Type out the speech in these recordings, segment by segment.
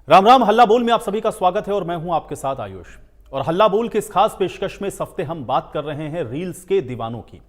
राम राम। हल्ला बोल में आप सभी का स्वागत है और मैं हूं आपके साथ आयुष। और हल्ला बोल के इस खास पेशकश में इस हफ्ते हम बात कर रहे हैं रील्स के दीवानों की।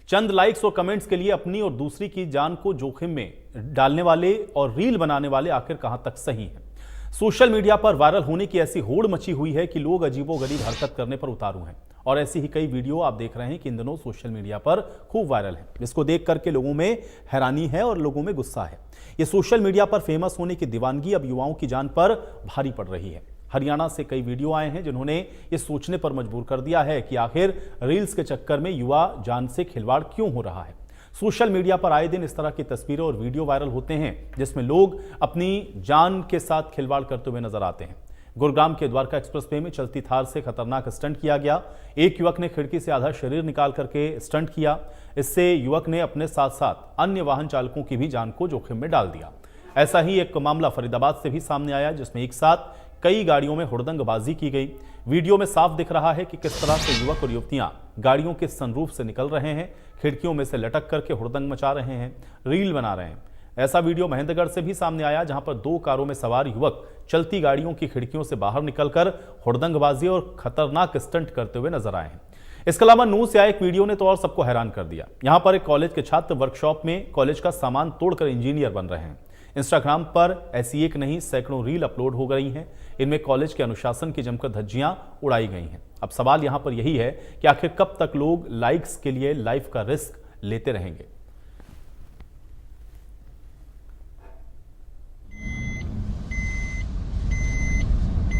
चंद लाइक्स और कमेंट्स के लिए अपनी और दूसरी की जान को जोखिम में डालने वाले और रील बनाने वाले आखिर कहां तक सही हैं। सोशल मीडिया पर वायरल होने की ऐसी होड़ मची हुई है कि लोग अजीबोगरीब हरकत करने पर उतारू हैं। और ऐसी ही कई वीडियो आप देख रहे हैं कि इन दिनों सोशल मीडिया पर खूब वायरल है, जिसको देख करके लोगों में हैरानी है और लोगों में गुस्सा है। ये सोशल मीडिया पर फेमस होने की दीवानगी अब युवाओं की जान पर भारी पड़ रही है। हरियाणा से कई वीडियो आए हैं जिन्होंने ये सोचने पर मजबूर कर दिया है कि आखिर रील्स के चक्कर में युवा जान से खिलवाड़ क्यों हो रहा है। सोशल मीडिया पर आए दिन इस तरह की तस्वीरें और वीडियो वायरल होते हैं जिसमें लोग अपनी जान के साथ खिलवाड़ करते हुए नजर आते हैं। गुरुग्राम के द्वारका एक्सप्रेसवे में चलती थार से खतरनाक स्टंट किया गया। एक युवक ने खिड़की से आधा शरीर निकाल करके स्टंट किया। इससे युवक ने अपने साथ साथ अन्य वाहन चालकों की भी जान को जोखिम में डाल दिया। ऐसा ही एक मामला फरीदाबाद से भी सामने आया, जिसमें एक साथ कई गाड़ियों में हुड़दंगबाजी की गई। वीडियो में साफ दिख रहा है कि किस तरह से युवक और युवतियां गाड़ियों के सनरूफ से निकल रहे हैं, खिड़कियों में से लटक करके हुड़दंग मचा रहे हैं, रील बना रहे हैं। ऐसा वीडियो महेंद्रगढ़ से भी सामने आया, जहां पर 2 कारों में सवार युवक चलती गाड़ियों की खिड़कियों से बाहर निकलकर हुड़दंगबाजी और खतरनाक स्टंट करते हुए नजर आए हैं। इसके अलावा नूह से आए एक वीडियो ने तो और सबको हैरान कर दिया। यहां पर एक कॉलेज के छात्र वर्कशॉप में कॉलेज का सामान तोड़कर इंजीनियर बन रहे हैं। इंस्टाग्राम पर ऐसी एक नहीं सैकड़ों रील अपलोड हो गई हैं। इनमें कॉलेज के अनुशासन की जमकर धज्जियां उड़ाई गई हैं। अब सवाल यहां पर यही है कि आखिर कब तक लोग लाइक्स के लिए लाइफ का रिस्क लेते रहेंगे।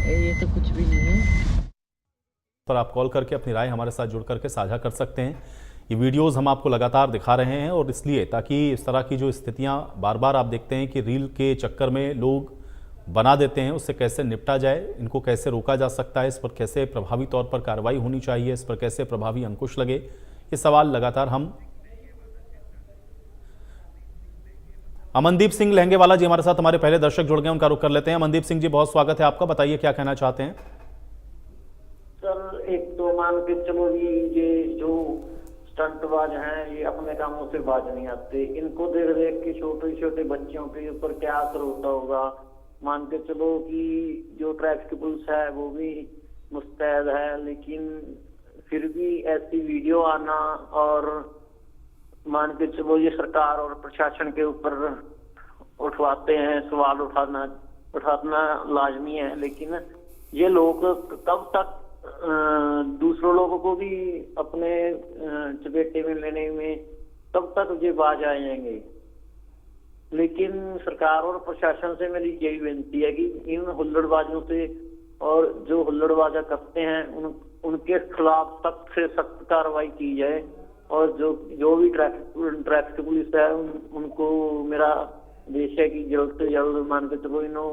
ये तो कुछ भी नहीं है। पर आप कॉल करके अपनी राय हमारे साथ जुड़ करके साझा कर सकते हैं। ये वीडियोस हम आपको लगातार दिखा रहे हैं और इसलिए ताकि इस तरह की जो स्थितियां बार बार आप देखते हैं कि रील के चक्कर में लोग बना देते हैं, उससे कैसे निपटा जाए, इनको कैसे रोका जा सकता है, इस पर कैसे प्रभावी तौर पर कार्रवाई होनी चाहिए, इस पर कैसे प्रभावी अंकुश लगे, ये सवाल लगातार हम। अमनदीप सिंह लहंगेवाला जी हमारे साथ हमारे पहले दर्शक जुड़ गए, उनका रुख कर लेते हैं। अमनदीप सिंह जी, बहुत स्वागत है आपका, बताइए क्या कहना चाहते हैं। सर, एक तो मान के चलो ये जो स्टंटबाज हैं, ये अपने कामों से बाज नहीं आते। इनको देख देख के छोटे छोटे बच्चों के ऊपर क्या असर होता होगा। मान के चलो कि जो ट्रैफिक पुलिस है वो भी मुस्तैद है, लेकिन फिर भी ऐसी वीडियो आना और मान के चलो ये सरकार और प्रशासन के ऊपर उठवाते हैं, सवाल उठाना लाजमी है। लेकिन ये लोग कब तक दूसरों लोगों को भी अपने चपेटे में लेने में कब तक ये बाज आ जाएंगे। लेकिन सरकार और प्रशासन से मेरी यही विनती है कि इन हुल्लड़बाजों से और जो हुल्लड़बाजा करते हैं उनके खिलाफ सख्त से सख्त कार्रवाई की जाए। और जो भी ट्रैफिक पुलिस है उनको मेरा आदेश है कि जल्द से जल्द मान के चलो इन्हों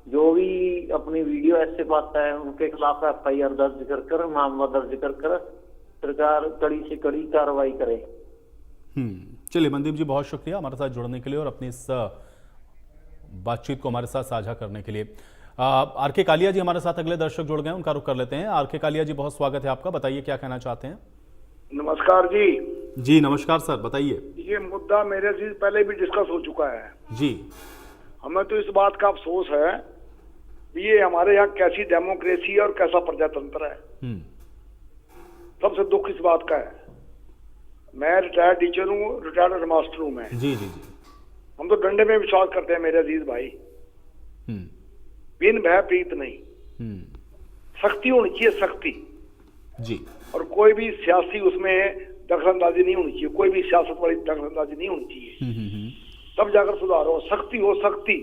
जो भी अपनी वीडियो ऐसे पाता है उनके खिलाफ FIR दर्ज कर मामला दर्ज कर सरकार कड़ी से कड़ी कार्रवाई करे। चलिए मनदीप जी, बहुत शुक्रिया हमारे साथ जुड़ने के लिए और अपनी इस बातचीत को हमारे साथ साझा करने के लिए। RK कालिया जी हमारे साथ अगले दर्शक जुड़ गए, उनका रुख कर लेते हैं। RK कालिया जी, बहुत स्वागत है आपका, बताइए क्या कहना चाहते हैं। नमस्कार जी। जी नमस्कार सर, बताइए। ये मुद्दा मेरे से पहले भी डिस्कस हो चुका है जी। हमें तो इस बात का अफसोस है ये हमारे यहाँ कैसी डेमोक्रेसी और कैसा प्रजातंत्र है। सबसे दुख इस बात का है। मैं रिटायर्ड टीचर हूँ, रिटायर्ड हेडमास्टर हूँ मैं। जी जी जी। हम तो डंडे में विश्वास करते हैं मेरे अजीज भाई। बिन भय प्रीत नहीं। सख्ती होनी चाहिए, सख्ती जी। और कोई भी सियासी उसमें दखलंदाजी नहीं होनी चाहिए, कोई भी सियासत वाली दखलंदाजी नहीं होनी चाहिए। तब जाकर सुधार हो, सख्ती हो, सख्ती,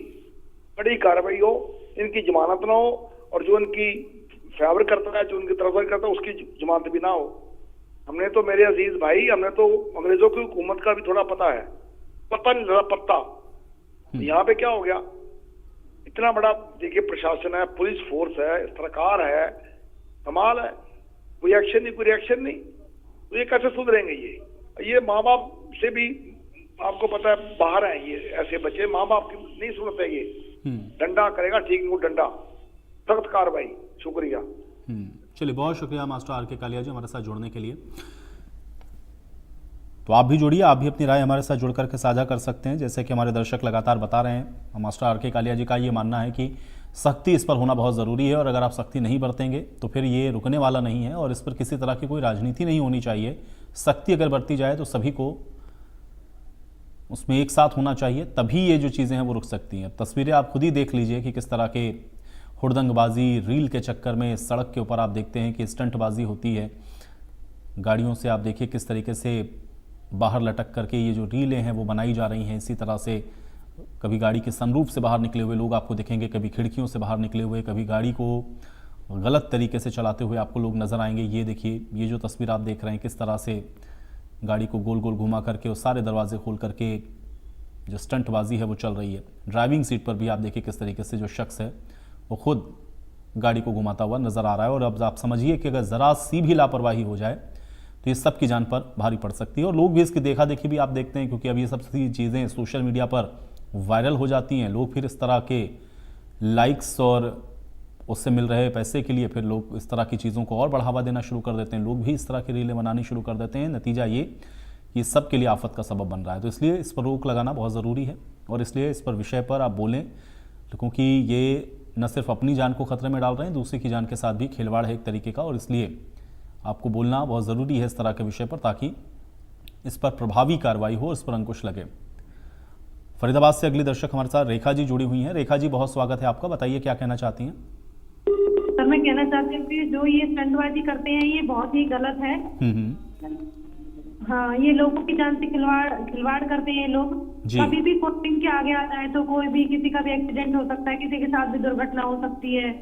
कड़ी कार्रवाई हो, इनकी जमानत ना हो और जो इनकी फेवर करता है, जो उनकी तरफ करता है, उसकी जमानत भी ना हो। हमने तो मेरे अजीज भाई, हमने तो अंग्रेजों की हुकूमत का भी थोड़ा पता है, पता नहीं लगा पत्ता। यहाँ पे क्या हो गया, इतना बड़ा देखिए प्रशासन है, पुलिस फोर्स है, सरकार है, कमाल है, कोई एक्शन नहीं, कोई रिएक्शन नहीं। तो ये कैसे सुधरेंगे। ये माँ बाप से भी आपको पता है बाहर है, ये ऐसे बच्चे माँ बाप की नहीं सुनते। ये डंडा करेगा ठीक, वो डंडा, सख्त कार्रवाई। शुक्रिया। चलिए, बहुत शुक्रिया मास्टर RK कालिया जी हमारे साथ जुड़ने के लिए। तो आप भी जुड़िए, आप भी अपनी राय हमारे साथ जुड़ करके साझा कर सकते हैं। जैसे कि हमारे दर्शक लगातार बता रहे हैं, मास्टर RK कालिया जी का ये मानना है कि सख्ती इस पर होना बहुत ज़रूरी है, और अगर आप सख्ती नहीं बरतेंगे तो फिर ये रुकने वाला नहीं है और इस पर किसी तरह की कोई राजनीति नहीं होनी चाहिए। सख्ती अगर बरती जाए तो सभी को उसमें एक साथ होना चाहिए, तभी ये जो चीज़ें हैं वो रुक सकती हैं। तस्वीरें आप खुद ही देख लीजिए कि किस तरह के हुड़दंगबाजी, रील के चक्कर में सड़क के ऊपर आप देखते हैं कि स्टंटबाजी होती है। गाड़ियों से आप देखिए किस तरीके से बाहर लटक करके ये जो रीलें हैं वो बनाई जा रही हैं। इसी तरह से कभी गाड़ी के सनरूफ से बाहर निकले हुए लोग आपको दिखेंगे, कभी खिड़कियों से बाहर निकले हुए, कभी गाड़ी को गलत तरीके से चलाते हुए आपको लोग नज़र आएंगे। ये देखिए, ये जो तस्वीर आप देख रहे हैं किस तरह से गाड़ी को गोल गोल घुमा करके और सारे दरवाजे खोल करके जो स्टंटबाजी है वो चल रही है। ड्राइविंग सीट पर भी आप देखिए किस तरीके से जो शख्स है वो खुद गाड़ी को घुमाता हुआ नज़र आ रहा है। और अब आप समझिए कि अगर ज़रा सी भी लापरवाही हो जाए तो ये सब की जान पर भारी पड़ सकती है। और लोग भी इसकी देखा देखी भी आप देखते हैं, क्योंकि अब ये सब चीज़ें सोशल मीडिया पर वायरल हो जाती हैं। लोग फिर इस तरह के लाइक्स और उससे मिल रहे पैसे के लिए फिर लोग इस तरह की चीज़ों को और बढ़ावा देना शुरू कर देते हैं। लोग भी इस तरह की रीलें बनानी शुरू कर देते हैं। नतीजा ये सब के लिए आफत का सबब बन रहा है। तो इसलिए इस पर रोक लगाना बहुत ज़रूरी है और इसलिए इस पर विषय पर आप बोलें, क्योंकि ये न सिर्फ अपनी जान को खतरे में डाल रहे हैं, दूसरे की जान के साथ भी खिलवाड़ है एक तरीके का। और इसलिए आपको बोलना बहुत ज़रूरी है इस तरह के विषय पर, ताकि इस पर प्रभावी कार्रवाई हो, इस पर अंकुश लगे। फरीदाबाद से अगली दर्शक हमारे साथ रेखा जी जुड़ी हुई हैं। रेखा जी, बहुत स्वागत है आपका, बताइए क्या कहना चाहती हैं। सर, मैं कहना चाहती हूँ कि जो ये स्टंटबाजी करते हैं ये बहुत ही गलत है। हाँ, ये लोगों की जान से खिलवाड़ करते हैं लोग। कभी भी कोई इनके आगे आता है तो कोई भी किसी का भी एक्सीडेंट हो सकता है, किसी के साथ भी दुर्घटना हो सकती है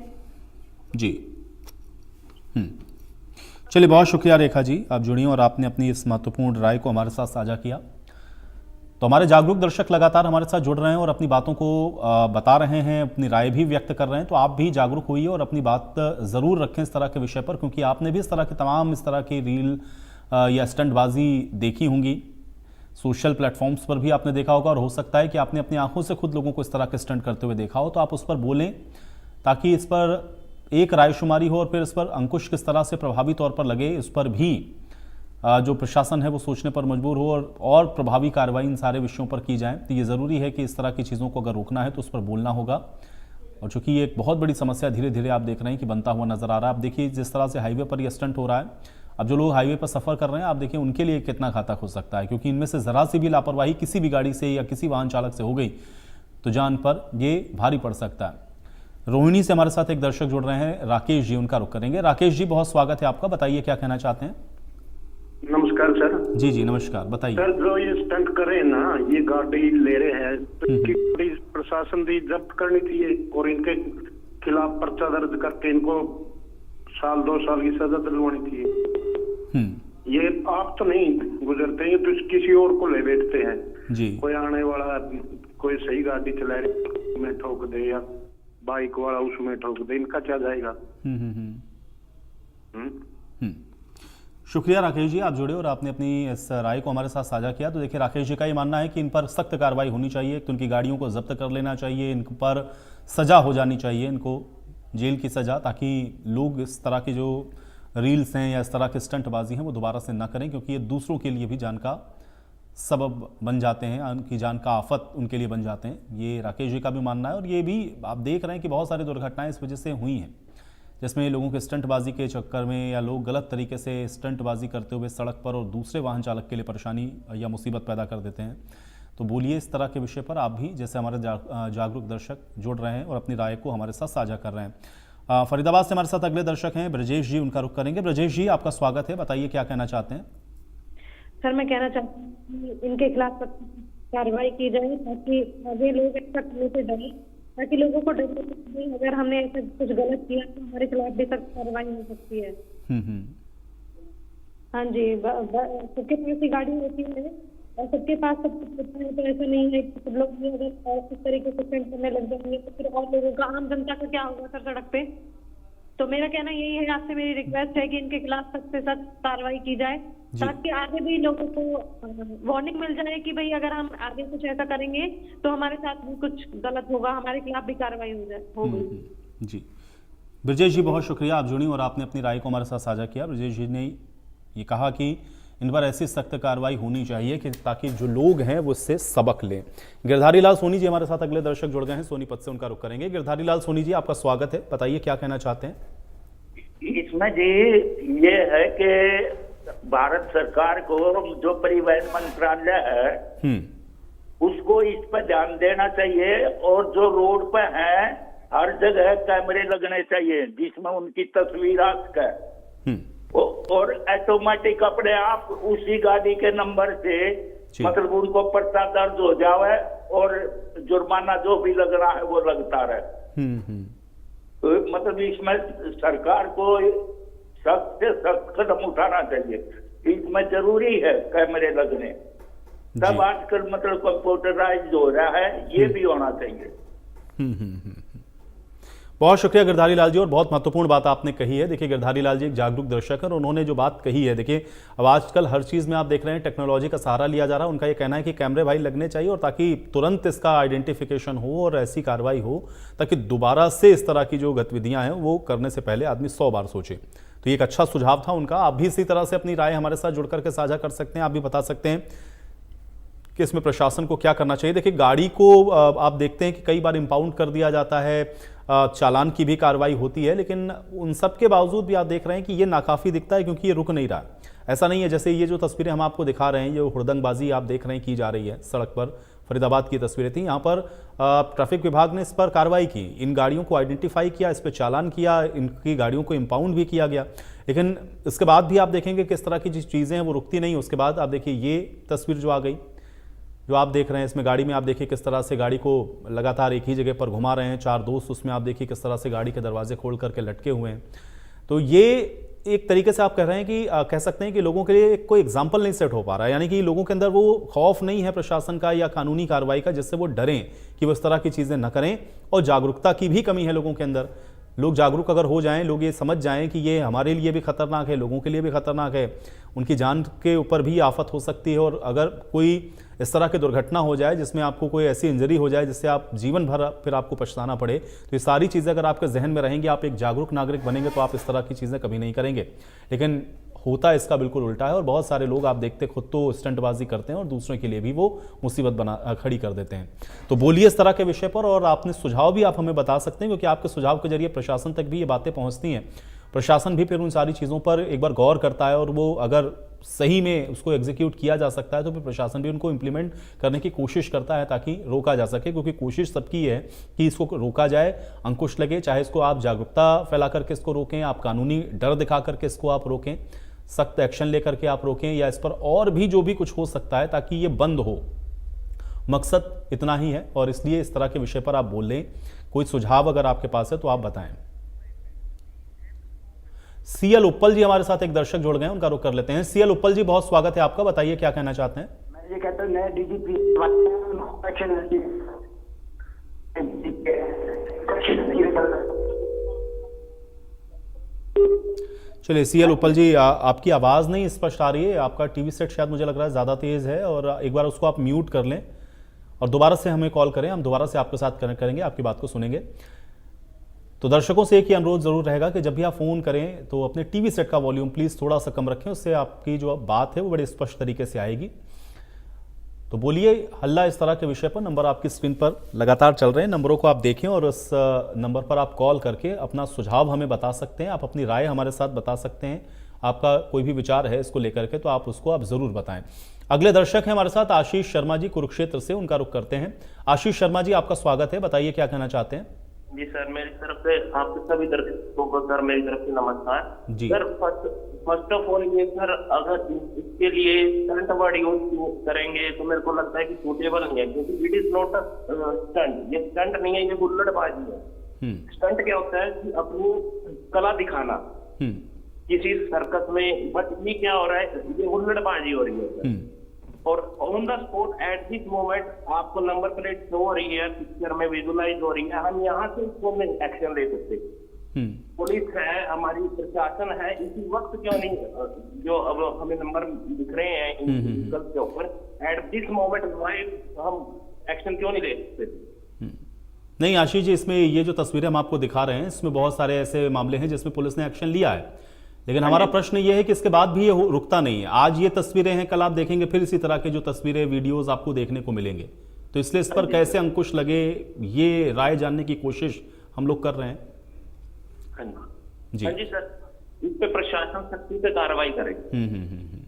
जी। चलिए, बहुत शुक्रिया रेखा जी, आप जुड़ी और आपने अपनी इस महत्वपूर्ण राय को हमारे साथ साझा किया। तो हमारे जागरूक दर्शक लगातार हमारे साथ जुड़ रहे हैं और अपनी बातों को बता रहे हैं, अपनी राय भी व्यक्त कर रहे हैं। तो आप भी जागरूक होइए और अपनी बात ज़रूर रखें इस तरह के विषय पर, क्योंकि आपने भी इस तरह के तमाम इस तरह की रील या स्टंटबाजी देखी होंगी। सोशल प्लेटफॉर्म्स पर भी आपने देखा होगा और हो सकता है कि आपने अपनी आंखों से खुद लोगों को इस तरह के स्टंट करते हुए देखा हो। तो आप उस पर बोलें ताकि इस पर एक रायशुमारी हो और फिर इस पर अंकुश किस तरह से प्रभावी तौर पर लगे, इस पर भी जो प्रशासन है वो सोचने पर मजबूर हो और प्रभावी कार्रवाई इन सारे विषयों पर की जाए। तो ये ज़रूरी है कि इस तरह की चीज़ों को अगर रोकना है तो उस पर बोलना होगा। और चूंकि ये एक बहुत बड़ी समस्या धीरे धीरे आप देख रहे हैं कि बनता हुआ नज़र आ रहा है। आप देखिए जिस तरह से हाईवे पर यह स्टंट हो रहा है, अब जो लोग हाईवे पर सफ़र कर रहे हैं आप देखिए उनके लिए कितना घातक हो सकता है, क्योंकि इनमें से ज़रा सी भी लापरवाही किसी भी गाड़ी से या किसी वाहन चालक से हो गई तो जान पर ये भारी पड़ सकता है। रोहिणी से हमारे साथ एक दर्शक जुड़ रहे हैं, राकेश जी, उनका रुख करेंगे। राकेश जी, बहुत स्वागत है आपका, बताइए क्या कहना चाहते हैं। नमस्कार सर। जी जी नमस्कार, बताइए। सर, जो ये स्टंट कर रहे हैं ना, ये गाड़ी ले रहे हैं तो इनकी गाड़ी प्रशासन भी जब्त करनी चाहिए और इनके खिलाफ पर्चा दर्ज करके इनको 1-2 साल की सजा दिलवानी चाहिए। ये आप तो नहीं गुजरते हैं तो किसी और को ले बैठते हैं जी। कोई आने वाला कोई सही गाड़ी चला रही में ठोक दे या बाइक वाला उसमें ठोक दे, इनका क्या जाएगा। शुक्रिया राकेश जी, आप जुड़े और आपने अपनी इस राय को हमारे साथ साझा किया। तो देखिए राकेश जी का ये मानना है कि इन पर सख्त कार्रवाई होनी चाहिए, तो उनकी गाड़ियों को जब्त कर लेना चाहिए, इन पर सज़ा हो जानी चाहिए, इनको जेल की सज़ा, ताकि लोग इस तरह की जो रील्स हैं या इस तरह की स्टंटबाजी हैं वो दोबारा से ना करें, क्योंकि ये दूसरों के लिए भी जान का सबब बन जाते हैं, उनकी जान का आफत उनके लिए बन जाते हैं। ये राकेश जी का भी मानना है। और ये भी आप देख रहे हैं कि बहुत सारी दुर्घटनाएं इस वजह से हुई हैं, जिसमें लोगों के स्टंटबाजी के चक्कर में या लोग गलत तरीके से स्टंटबाजी करते हुए सड़क पर और दूसरे वाहन चालक के लिए परेशानी या मुसीबत पैदा कर देते हैं। तो बोलिए इस तरह के विषय पर आप भी, जैसे हमारे जागरूक दर्शक जुड़ रहे हैं और अपनी राय को हमारे साथ साझा कर रहे हैं। फरीदाबाद से हमारे साथ अगले दर्शक हैं ब्रजेश जी, उनका रुख करेंगे। ब्रजेश जी, आपका स्वागत है, बताइए क्या कहना चाहते हैं। सर, मैं कहना चाहती हूँ कि इनके खिलाफ कार्रवाई की जाए ताकि आगे लोग ऐसा करने से डरें, ताकि लोगों को डर लगे अगर हमने ऐसा कुछ गलत किया तो हमारे खिलाफ भी सख्त कार्रवाई हो सकती है। हाँ जी, सबके पास ही गाड़ी होती है और सबके पास सब कुछ होता है, तो ऐसा नहीं है कि सब लोग अगर इस तरीके से स्टंट करने लग जाएंगे तो फिर और लोगों का, आम जनता का क्या होगा सर सड़क पे। तो मेरा कहना यही है, आपसे मेरी रिक्वेस्ट है कि इनके खिलाफ सख्त से सख्त कार्रवाई की जाए, ताकि आगे भी लोगों को वार्निंग मिल जाए कि भाई अगर हम आगे कुछ ऐसा करेंगे तो हमारे साथ भी कुछ गलत होगा, हमारे खिलाफ भी कार्रवाई होगी। जी ब्रजेश जी, बहुत शुक्रिया, आप जुड़ी और आपने अपनी राय को हमारे साथ साझा किया। ब्रजेश जी ने ये कहा कि इन पर ऐसी सख्त कार्रवाई होनी चाहिए कि ताकि जो लोग हैं वो इससे सबक लें। गिरधारी लाल सोनी जी हमारे साथ अगले दर्शक जुड़ गए हैं, सोनीपत से उनका रुख करेंगे। गिरधारी लाल सोनी जी, आपका स्वागत है, बताइए क्या कहना चाहते हैं। इसमें जी ये है कि भारत सरकार को जो परिवहन मंत्रालय है उसको इस पर ध्यान देना चाहिए, और जो रोड पे है हर जगह कैमरे लगने चाहिए जिसमें उनकी तस्वीर आ सके, और ऑटोमेटिक अपने आप उसी गाड़ी के नंबर से मतलब उनको पर्चा दर्ज हो जाए और जुर्माना जो भी लग रहा है वो लगता रहे। तो मतलब इसमें सरकार को सख्त से सख्त कदम उठाना चाहिए, इसमें जरूरी है कैमरे लगने। तब आजकल मतलब कंप्यूटराइज हो रहा है, ये भी होना चाहिए। बहुत शुक्रिया गिरधारी लाल जी, और बहुत महत्वपूर्ण बात आपने कही है। देखिए गिरधारी लाल जी एक जागरूक दर्शक है और उन्होंने जो बात कही है, देखिए अब आजकल हर चीज़ में आप देख रहे हैं टेक्नोलॉजी का सहारा लिया जा रहा है। उनका ये कहना है कि कैमरे भाई लगने चाहिए, और ताकि तुरंत इसका आइडेंटिफिकेशन हो और ऐसी कार्रवाई हो ताकि दोबारा से इस तरह की जो गतिविधियां हैं वो करने से पहले आदमी 100 बार सोचे। तो ये एक अच्छा सुझाव था उनका। आप भी इसी तरह से अपनी राय हमारे साथ जुड़ करके साझा कर सकते हैं। आप भी बता सकते हैं कि इसमें प्रशासन को क्या करना चाहिए। देखिए गाड़ी को आप देखते हैं कि कई बार इंपाउंड कर दिया जाता है, चालान की भी कार्रवाई होती है, लेकिन उन सब के बावजूद भी आप देख रहे हैं कि ये नाकाफी दिखता है, क्योंकि ये रुक नहीं रहा। ऐसा नहीं है, जैसे ये जो तस्वीरें हम आपको दिखा रहे हैं, ये हुड़दंगबाजी आप देख रहे हैं की जा रही है सड़क पर, फरीदाबाद की तस्वीरें थी। यहाँ पर ट्रैफिक विभाग ने इस पर कार्रवाई की, इन गाड़ियों को आइडेंटिफाई किया, इस पर चालान किया, इनकी गाड़ियों को इंपाउंड भी किया गया। लेकिन इसके बाद भी आप देखेंगे किस तरह की जो चीज़ें हैं वो रुकती नहीं। उसके बाद आप देखिए ये तस्वीर जो आ गई, जो आप देख रहे हैं, इसमें गाड़ी में आप देखिए किस तरह से गाड़ी को लगातार एक ही जगह पर घुमा रहे हैं 4 दोस्त। उसमें आप देखिए किस तरह से गाड़ी के दरवाजे खोल करके लटके हुए हैं। तो ये एक तरीके से आप कह रहे हैं कि कह सकते हैं कि लोगों के लिए कोई एग्जाम्पल नहीं सेट हो पा रहा है, यानी कि लोगों के अंदर वो खौफ नहीं है प्रशासन का या कानूनी कार्रवाई का, जिससे वो डरें कि वो इस तरह की चीज़ें न करें। और जागरूकता की भी कमी है लोगों के अंदर। लोग जागरूक अगर हो जाएं, लोग ये समझ जाएं कि ये हमारे लिए भी खतरनाक है, लोगों के लिए भी खतरनाक है, उनकी जान के ऊपर भी आफत हो सकती है। और अगर कोई इस तरह की दुर्घटना हो जाए जिसमें आपको कोई ऐसी इंजरी हो जाए जिससे आप जीवन भर फिर आपको पछताना पड़े, तो ये सारी चीज़ें अगर आपके जहन में रहेंगी, आप एक जागरूक नागरिक बनेंगे, तो आप इस तरह की चीज़ें कभी नहीं करेंगे। लेकिन होता इसका बिल्कुल उल्टा है, और बहुत सारे लोग आप देखते खुद तो स्टंटबाजी करते हैं और दूसरों के लिए भी वो मुसीबत बना खड़ी कर देते हैं। तो बोलिए इस तरह के विषय पर, और आपने सुझाव भी आप हमें बता सकते हैं, क्योंकि आपके सुझाव के जरिए प्रशासन तक भी ये बातें पहुंचती हैं। प्रशासन भी फिर उन सारी चीज़ों पर एक बार गौर करता है, और वो अगर सही में उसको एग्जीक्यूट किया जा सकता है तो फिर प्रशासन भी उनको इम्प्लीमेंट करने की कोशिश करता है ताकि रोका जा सके। क्योंकि कोशिश सबकी है कि इसको रोका जाए, अंकुश लगे, चाहे इसको आप जागरूकता फैला करके इसको रोकें, आप कानूनी डर दिखा करके इसको आप रोकें, सख्त एक्शन लेकर के आप रोकें, या इस पर और भी जो भी कुछ हो सकता है ताकि ये बंद हो। मकसद इतना ही है, और इसलिए इस तरह के विषय पर आप बोल लें। कोई सुझाव अगर आपके पास है तो आप बताएं। सीएल उप्पल जी हमारे साथ एक दर्शक जुड़ गए हैं, उनका रुख कर लेते हैं। सीएल उप्पल जी, बहुत स्वागत है आपका, बताइए क्या कहना चाहते हैं। मैं ये कहता हूँ नए डीजीपी चलिए सीएल उप्पल जी, आपकी आवाज़ नहीं स्पष्ट आ रही है, आपका टीवी सेट शायद मुझे लग रहा है ज़्यादा तेज़ है, और एक बार उसको आप म्यूट कर लें और दोबारा से हमें कॉल करें, हम दोबारा से आपके साथ कनेक्ट करेंगे, आपकी बात को सुनेंगे। तो दर्शकों से एक ही अनुरोध ज़रूर रहेगा कि जब भी आप फ़ोन करें तो अपने टीवी सेट का वॉल्यूम प्लीज़ थोड़ा सा कम रखें, उससे आपकी जो बात है वो बड़े स्पष्ट तरीके से आएगी। तो बोलिए हल्ला इस तरह के विषय पर। नंबर आपकी स्क्रीन पर लगातार चल रहे हैं, नंबरों को आप देखें और उस नंबर पर आप कॉल करके अपना सुझाव हमें बता सकते हैं, आप अपनी राय हमारे साथ बता सकते हैं। आपका कोई भी विचार है इसको लेकर के तो आप उसको आप ज़रूर बताएं। अगले दर्शक हैं हमारे साथ आशीष शर्मा जी कुरुक्षेत्र से, उनका रुख करते हैं। आशीष शर्मा जी, आपका स्वागत है, बताइए क्या कहना चाहते हैं। जी सर, मेरी तरफ से आपके सभी दर्शकों को सर मेरी तरफ से नमस्कार जी। सर फर्स्ट ऑफ ऑल ये सर, अगर इसके लिए स्टंट वर्ड यूज करेंगे तो मेरे को लगता है कि सूटेबल नहीं है, क्योंकि it is not a stunt. ये स्टंट नहीं है, ये हुल्लड़बाजी है। स्टंट क्या होता है कि अपनी कला दिखाना किसी सर्कस में, बट ये क्या हो रहा है, ये हुल्लड़बाजी हो रही है सर। और on the spot at this moment आपको नंबर प्लेट शो हो रही है, पिक्चर में विजुअलाइज हो रही है, हम यहाँ से इसको एक्शन ले सकते। पुलिस है, हमारी प्रशासन है, इसी वक्त क्यों नहीं जो अब हमें नंबर दिख रहे हैं इन व्हीकल्स के ऊपर, एट दिस मोमेंट हम एक्शन क्यों नहीं ले सकते। नहीं आशीष जी, इसमें ये जो तस्वीरें हम आपको दिखा रहे हैं इसमें बहुत सारे ऐसे मामले हैं जिसमें पुलिस ने एक्शन लिया है, लेकिन हमारा प्रश्न ये है कि इसके बाद भी ये रुकता नहीं है। आज ये तस्वीरें हैं, कल आप देखेंगे फिर इसी तरह के जो तस्वीरें वीडियोस आपको देखने को मिलेंगे। तो इसलिए इस पर कैसे अंकुश लगे, ये राय जानने की कोशिश हम लोग कर रहे हैं। हाँ जी सर, इस पे प्रशासन सख्ती से कार्रवाई करे,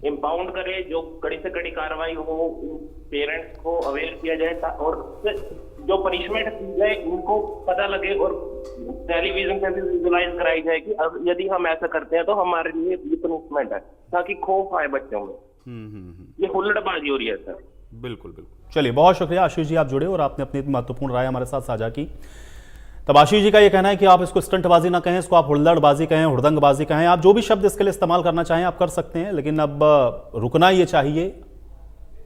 इम्पाउंड करे, जो कड़ी से कड़ी कार्रवाई हो, पेरेंट्स को अवेयर किया जाए और जो पनिशमेंट दी जाए उनको पता लगे और टेलीविजन पे भी विजुलाइज कराई जाए कि अब यदि हम ऐसा करते हैं तो हमारे लिए ये पनिशमेंट है, ताकि खौफ आए बच्चों में। ये हुल्लड़बाजी हो रही है सर। बिल्कुल बिल्कुल। चलिए, बहुत शुक्रिया आशीष जी, आप जुड़े और आपने अपनी महत्वपूर्ण राय हमारे साथ साझा की। तब आशीष जी का ये कहना है कि आप इसको स्टंटबाजी ना कहें, इसको आप हुल्लड़बाजी कहें, हुड़दंगबाजी कहें, आप जो भी शब्द इसके लिए इस्तेमाल करना चाहें आप कर सकते हैं, लेकिन अब रुकना ये चाहिए।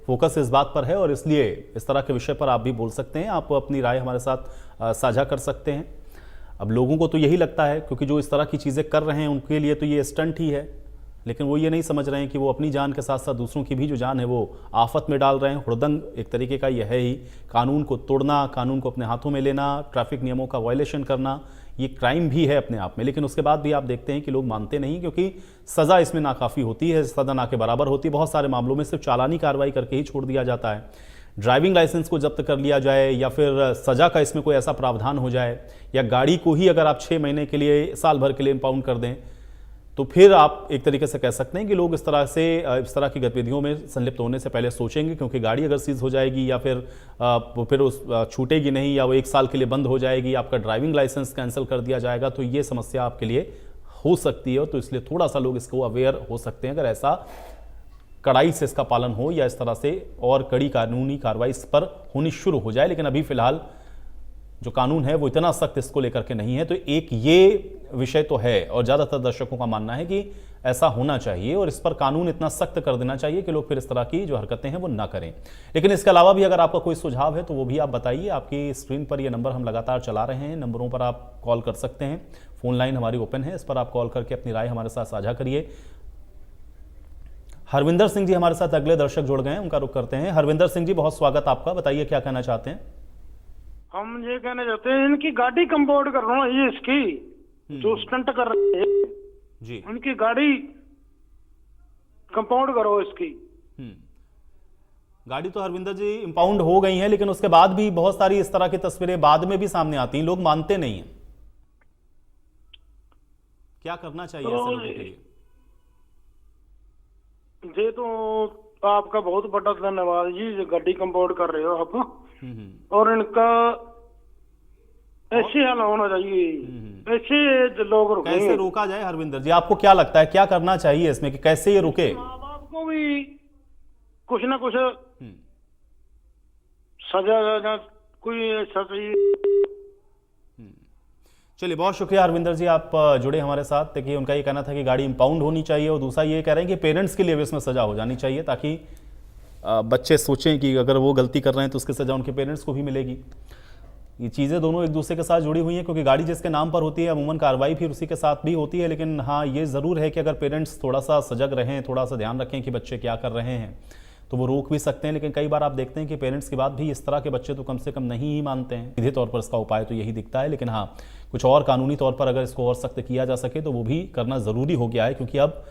फोकस इस बात पर है और इसलिए इस तरह के विषय पर आप भी बोल सकते हैं, आप अपनी राय हमारे साथ साझा कर सकते हैं। अब लोगों को तो यही लगता है, क्योंकि जो इस तरह की चीज़ें कर रहे हैं उनके लिए तो ये स्टंट ही है, लेकिन वो ये नहीं समझ रहे हैं कि वो अपनी जान के साथ साथ दूसरों की भी जो जान है वो आफत में डाल रहे हैं। हुड़दंग एक तरीके का यह है ही, कानून को तोड़ना, कानून को अपने हाथों में लेना, ट्रैफिक नियमों का वायलेशन करना, ये क्राइम भी है अपने आप में। लेकिन उसके बाद भी आप देखते हैं कि लोग मानते नहीं, क्योंकि सज़ा इसमें नाकाफ़ी होती है, सज़ा ना के बराबर होती है। बहुत सारे मामलों में सिर्फ चालानी कार्रवाई करके ही छोड़ दिया जाता है। ड्राइविंग लाइसेंस को जब्त कर लिया जाए या फिर सज़ा का इसमें कोई ऐसा प्रावधान हो जाए, या गाड़ी को ही अगर आप 6 महीने के लिए, साल भर के लिए इम्पाउंड कर दें, तो फिर आप एक तरीके से कह सकते हैं कि लोग इस तरह की गतिविधियों में संलिप्त होने से पहले सोचेंगे, क्योंकि गाड़ी अगर सीज हो जाएगी या फिर उस छूटेगी नहीं, या वो 1 साल के लिए बंद हो जाएगी, आपका ड्राइविंग लाइसेंस कैंसिल कर दिया जाएगा, तो ये समस्या आपके लिए हो सकती है। तो इसलिए थोड़ा सा लोग इसको अवेयर हो सकते हैं, अगर ऐसा कड़ाई से इसका पालन हो या इस तरह से और कड़ी कानूनी कार्रवाई इस पर होनी शुरू हो जाए। लेकिन अभी फिलहाल जो कानून है वो इतना सख्त इसको लेकर के नहीं है। तो एक ये विषय तो है, और ज़्यादातर दर्शकों का मानना है कि ऐसा होना चाहिए और इस पर कानून इतना सख्त कर देना चाहिए कि लोग फिर इस तरह की जो हरकतें हैं वो ना करें। लेकिन इसके अलावा भी अगर आपका कोई सुझाव है तो वो भी आप बताइए। आपकी स्क्रीन पर ये नंबर हम लगातार चला रहे हैं, नंबरों पर आप कॉल कर सकते हैं। फ़ोन लाइन हमारी ओपन है, इस पर आप कॉल करके अपनी राय हमारे साथ साझा करिए। हरविंदर सिंह जी हमारे साथ अगले दर्शक जुड़ गए हैं, उनका रुख करते हैं। हरविंदर सिंह जी, बहुत स्वागत आपका, बताइए क्या कहना चाहते हैं। हम ये कहना चाहते हैं, इनकी गाड़ी कंपाउंड कर रहा हूँ, ये इसकी जो स्टंट कर रहे हैं जी, उनकी गाड़ी कंपाउंड करो इसकी। गाड़ी तो हरविंदर जी इंपाउंड हो गई है, लेकिन उसके बाद भी बहुत सारी इस तरह की तस्वीरें बाद में भी सामने आती हैं, लोग मानते नहीं हैं। क्या करना चाहिए ऐसे लोगों के लिए? ये तो आपका बहुत बड़ा धन्यवाद जी, जो गाड़ी कंपाउंड कर रहे हो आप, और इनका ऐसे हल होना चाहिए, ऐसे लोग रुके। कैसे रोका जाए हरविंदर जी, आपको क्या लगता है क्या करना चाहिए इसमें कि कैसे ये रुके? माँ बाप को भी कुछ ना कुछ सजा कोई ऐसा चाहिए। चलिए, बहुत शुक्रिया हरविंदर जी, आप जुड़े हमारे साथ। देखिए, उनका ये कहना था कि गाड़ी इंपाउंड होनी चाहिए, और दूसरा ये कह रहे हैं कि पेरेंट्स के लिए भी इसमें सजा हो जानी चाहिए, ताकि बच्चे सोचें कि अगर वो गलती कर रहे हैं तो उसकी सजा उनके पेरेंट्स को भी मिलेगी। ये चीज़ें दोनों एक दूसरे के साथ जुड़ी हुई हैं, क्योंकि गाड़ी जिसके नाम पर होती है अमूमन कार्रवाई फिर उसी के साथ भी होती है। लेकिन हाँ, ये ज़रूर है कि अगर पेरेंट्स थोड़ा सा सजग रहें, थोड़ा सा ध्यान रखें कि बच्चे क्या कर रहे हैं, तो वो रोक भी सकते हैं। लेकिन कई बार आप देखते हैं कि पेरेंट्स की बात भी इस तरह के बच्चे तो कम से कम नहीं ही मानते हैं। सीधे तौर पर इसका उपाय तो यही दिखता है, लेकिन हाँ, कुछ और कानूनी तौर पर अगर इसको और सख्त किया जा सके तो वो भी करना ज़रूरी हो गया है, क्योंकि अब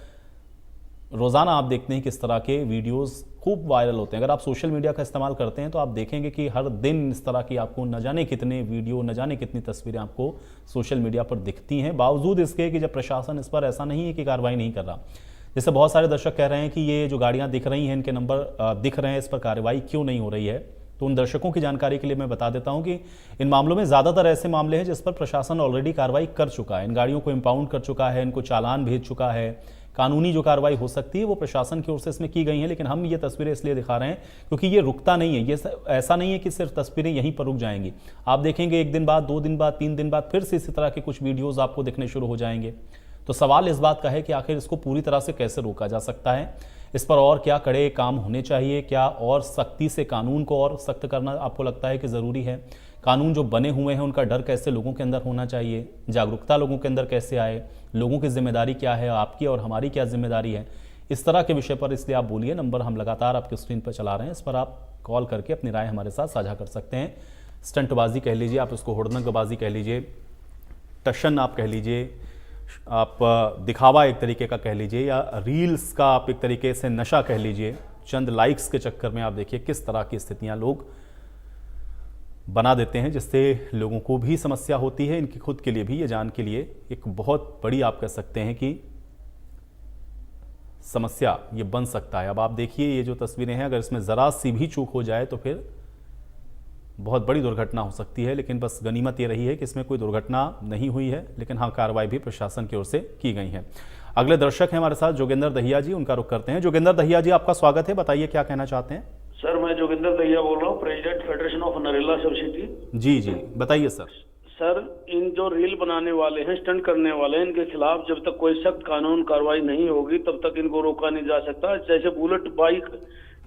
रोज़ाना आप देखते हैं कि इस तरह के वीडियोस खूब वायरल होते हैं। अगर आप सोशल मीडिया का इस्तेमाल करते हैं तो आप देखेंगे कि हर दिन इस तरह की आपको न जाने कितने वीडियो, न जाने कितनी तस्वीरें आपको सोशल मीडिया पर दिखती हैं, बावजूद इसके कि जब प्रशासन इस पर ऐसा नहीं है कि कार्रवाई नहीं कर रहा। जैसे बहुत सारे दर्शक कह रहे हैं कि ये जो गाड़ियाँ दिख रही हैं, इनके नंबर दिख रहे हैं, इस पर कार्रवाई क्यों नहीं हो रही है। तो उन दर्शकों की जानकारी के लिए मैं बता देता हूं कि इन मामलों में ज़्यादातर ऐसे मामले हैं जिस पर प्रशासन ऑलरेडी कार्रवाई कर चुका है, इन गाड़ियों को इंपाउंड कर चुका है, इनको चालान भेज चुका है। कानूनी जो कार्रवाई हो सकती है वो प्रशासन की ओर से इसमें की गई हैं। लेकिन हम ये तस्वीरें इसलिए दिखा रहे हैं क्योंकि ये रुकता नहीं है। ये ऐसा नहीं है कि सिर्फ तस्वीरें यहीं पर रुक जाएंगी। आप देखेंगे 1 दिन बाद, 2 दिन बाद, 3 दिन बाद फिर से इसी तरह के कुछ वीडियोज़ आपको दिखने शुरू हो जाएंगे। तो सवाल इस बात का है कि आखिर इसको पूरी तरह से कैसे रोका जा सकता है, इस पर और क्या कड़े काम होने चाहिए, क्या और सख्ती से कानून को और सख्त करना आपको लगता है कि ज़रूरी है? कानून जो बने हुए हैं उनका डर कैसे लोगों के अंदर होना चाहिए, जागरूकता लोगों के अंदर कैसे आए, लोगों की जिम्मेदारी क्या है, आपकी और हमारी क्या जिम्मेदारी है, इस तरह के विषय पर इसलिए आप बोलिए। नंबर हम लगातार आपकी स्क्रीन पर चला रहे हैं, इस पर आप कॉल करके अपनी राय हमारे साथ साझा कर सकते हैं। स्टंटबाजी कह लीजिए आप इसको, हुड़दंगबाजी कह लीजिए, टशन आप कह लीजिए, आप दिखावा एक तरीके का कह लीजिए या रील्स का आप एक तरीके से नशा कह लीजिए, चंद लाइक्स के चक्कर में आप देखिए किस तरह की स्थितियां लोग बना देते हैं, जिससे लोगों को भी समस्या होती है, इनकी खुद के लिए भी, ये जान के लिए एक बहुत बड़ी आप कह सकते हैं कि समस्या ये बन सकता है। अब आप देखिए ये जो तस्वीरें हैं, अगर इसमें ज़रा सी भी चूक हो जाए तो फिर बहुत बड़ी दुर्घटना हो सकती है। लेकिन बस गनीमत ये रही है कि इसमें कोई दुर्घटना नहीं हुई है, लेकिन हाँ, कार्रवाई भी प्रशासन की ओर से की गई है। अगले दर्शक हैं हमारे साथ जोगेंद्र दहिया जी, उनका रुख करते हैं। जोगेंद्र दहिया जी, आपका स्वागत है, बताइए क्या कहना चाहते हैं। सर, मैं जोगिंदर दहिया बोल रहा हूँ, प्रेसिडेंट फेडरेशन ऑफ नरेला सब सिटी। जी जी, बताइए सर। सर, इन जो रील बनाने वाले हैं, स्टंट करने वाले हैं, इनके खिलाफ जब तक कोई सख्त कानून कार्रवाई नहीं होगी तब तक इनको रोका नहीं जा सकता। जैसे बुलेट बाइक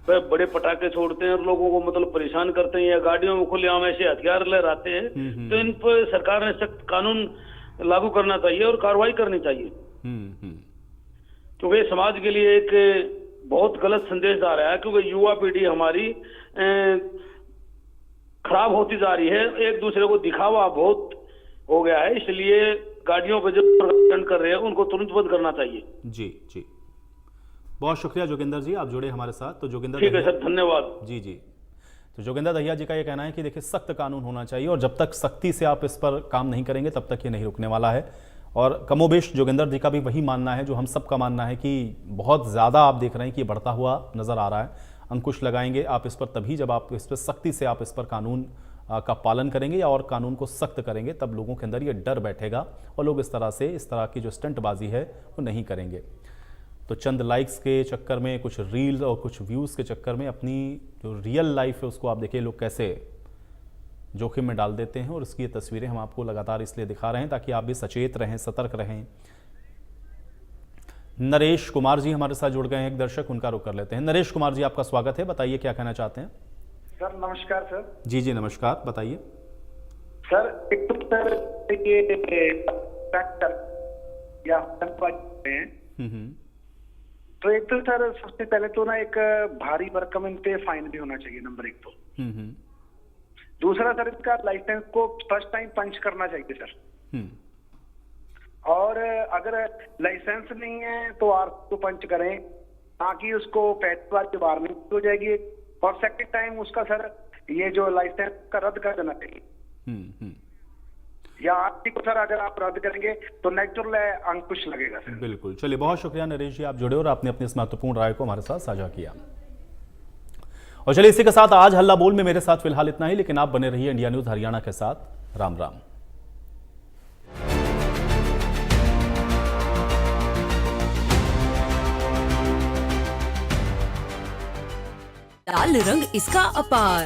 पे बड़े पटाखे छोड़ते हैं और लोगों को मतलब परेशान करते हैं, या गाड़ियों में खुलेआम ऐसे हथियार लहराते हैं, तो इन पर सरकार ने सख्त कानून लागू करना चाहिए और कार्रवाई करनी चाहिए, क्योंकि समाज के लिए एक बहुत गलत संदेश आ रहा है। क्योंकि युवा पीढ़ी हमारी खराब होती जा रही है, एक दूसरे को दिखावा बहुत हो गया है, इसलिए गाड़ियों पर जो स्टंट कर रहे हैं उनको तुरंत बंद करना चाहिए। जी जी, बहुत शुक्रिया जोगिंदर जी, आप जुड़े हमारे साथ। तो जोगिंदर, ठीक है सर, धन्यवाद। जी जी, तो जोगिंदर दहिया जी का ये कहना है कि देखिए सख्त कानून होना चाहिए और जब तक सख्ती से आप इस पर काम नहीं करेंगे तब तक ये नहीं रुकने वाला है। और कमोबेश जोगिंदर जी का भी वही मानना है जो हम सब का मानना है कि बहुत ज़्यादा आप देख रहे हैं कि बढ़ता हुआ नज़र आ रहा है। अंकुश लगाएंगे आप इस पर तभी जब आप इस पर सख्ती से आप इस पर कानून का पालन करेंगे या और कानून को सख्त करेंगे, तब लोगों के अंदर ये डर बैठेगा और लोग इस तरह की जो स्टंटबाजी है वो नहीं करेंगे। तो चंद लाइक्स के चक्कर में, कुछ रील्स और कुछ व्यूज़ के चक्कर में अपनी जो रियल लाइफ है उसको आप देखिए लोग कैसे जोखिम में डाल देते हैं। और इसकी ये तस्वीरें हम आपको लगातार इसलिए दिखा रहे हैं ताकि आप भी सचेत रहें, सतर्क रहें। नरेश कुमार जी हमारे साथ जुड़ गए हैं, एक दर्शक, उनका रुख कर लेते हैं। नरेश कुमार जी, आपका स्वागत है, बताइए क्या कहना चाहते हैं। सर नमस्कार सर। जी जी नमस्कार, बताइए। सर, एक तो सर ये ट्रैक्टर या तो एक तो सर सबसे पहले तो ना एक भारी भरकम इन पे फाइन भी होना चाहिए, नंबर एक तो। दूसरा सर, इसका लाइसेंस को फर्स्ट टाइम पंच करना चाहिए सर। और अगर लाइसेंस नहीं है तो आरसी को पंच करें, ताकि उसको पेट्रोल की वार्निंग हो जाएगी। और सेकंड टाइम उसका सर ये जो लाइसेंस का रद्द कर देना चाहिए, या आरसी को सर अगर आप रद्द करेंगे तो नेचुरल अंकुश लगेगा सर। बिल्कुल, चलिए बहुत शुक्रिया नरेश जी, आप जुड़े और आपने अपनी इस महत्वपूर्ण राय को हमारे साथ साझा किया। और चलिए इसी के साथ आज हल्ला बोल में मेरे साथ फिलहाल इतना ही, लेकिन आप बने रहिए इंडिया न्यूज हरियाणा के साथ। राम राम। लाल रंग इसका अपार,